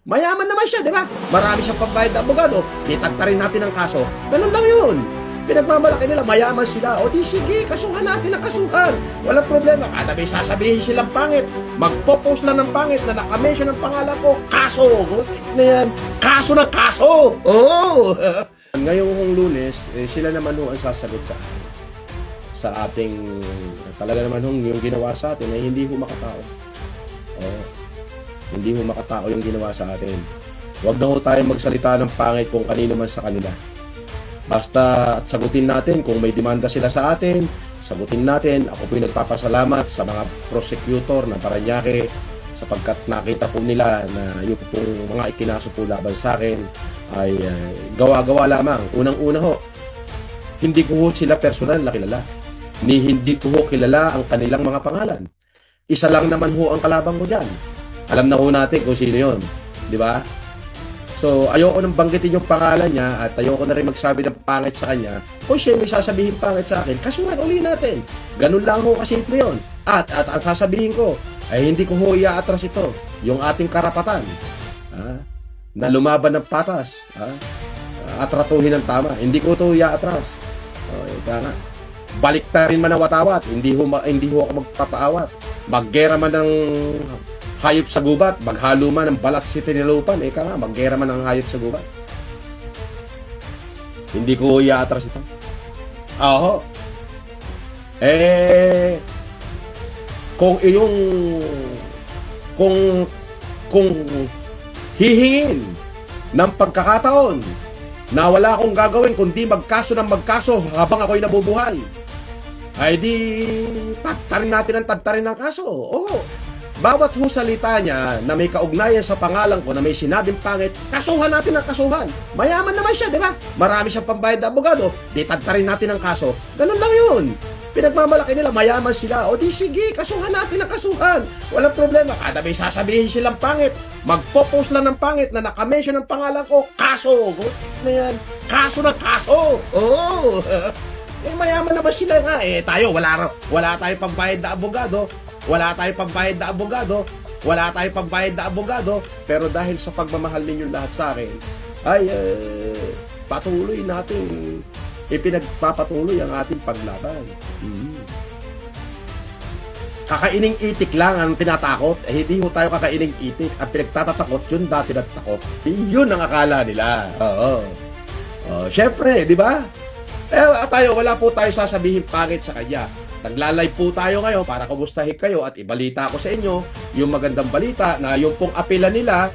Mayaman naman siya, di ba? Marami siyang pambayad na abogado. Itagta rin natin ang kaso. Ganun lang yun. Pinagmamalaki nila, mayaman sila. O di sige, kasuhan natin ang kasuhan. Walang problema. Kada may sasabihin silang pangit, magpo-post lang ng pangit na nakamention ang pangalan ko, kaso. Na yan, kaso ng kaso. Oo. Ngayong Lunes, sila naman ho ang sasagot sa atin. Sa ating, talaga naman yung ginawa sa atin ay hindi ho makatao. Oo. Hindi ho makatao yung ginawa sa atin. Huwag na ho tayo magsalita ng pangit kung kanino man sa kanila. Basta at sagutin natin kung may demanda sila sa atin, sagutin natin. Ako po'y nagpapasalamat sa mga prosecutor ng Parañaque sapagkat nakita po nila na yung pong mga ikinaso po laban sa akin ay gawa-gawa lamang. Unang-una ho, hindi ko ho sila personal na kilala. Hindi ko ho kilala ang kanilang mga pangalan. Isa lang naman ho ang kalabang ko dyan. Alam na ho natin kung sino yon, di ba? So, ayoko nang banggitin yung pangalan niya at ayoko na rin magsabi ng pangit sa kanya. Kung siya may sasabihin pangit sa akin, kasuhan uli natin. Ganun lang ho kasimple yun. At ang sasabihin ko, ay hindi ko ho iaatras ito. Yung ating karapatan. Na lumaban ng patas. At ratuhin ng tama. Hindi ko ito iaatras. Kaya nga, balik na rin man ang watawat. Hindi ho ako magpapaawat. Maggera man ng hayop sa gubat, maghalo man ng balat si tinilupan, ika nga, maggera man ang hayop sa gubat. Hindi ko iaatras ito. Aho. Kung hihingin ng pagkakataon na wala akong gagawin kundi magkaso ng magkaso habang ako'y nabubuhay, ay di tagtarin natin ang tagtarin ng kaso. Oo. Bawat ho salita niya na may kaugnayan sa pangalan ko na may sinabing pangit, kasuhan natin ang kasuhan. Mayaman naman siya, di ba? Marami siyang pambayad na abogado, di tagtarin natin ang kaso. Ganun lang yun. Pinagmamalaki nila, mayaman sila. O di sige, kasuhan natin ang kasuhan. Walang problema. Kada may sasabihin silang pangit, magpo-post lang ng pangit na nakamention ang pangalan ko, kaso. Na yan, kaso ng kaso. Oo. Mayaman naman sila nga. Tayo, wala tayong pambayad na abogado. Wala tayong pambayad na abogado. Wala tayong pambayad na abogado. Pero dahil sa pagmamahal ninyo lahat sa akin, ay patuloy natin ipinagpapatuloy ang ating paglaban. Kakaining itik lang ang tinatakot. Hindi ho tayo kakaining itik. Ang pinagtatatakot, yun dati nagtakot. Yun ang akala nila. Oo. Syempre, di ba? Tayo, wala po tayo sasabihin pangit sa kanya. Nagla-live po tayo ngayon para kumustahin kayo at ibalita ko sa inyo yung magandang balita na yung pong apela nila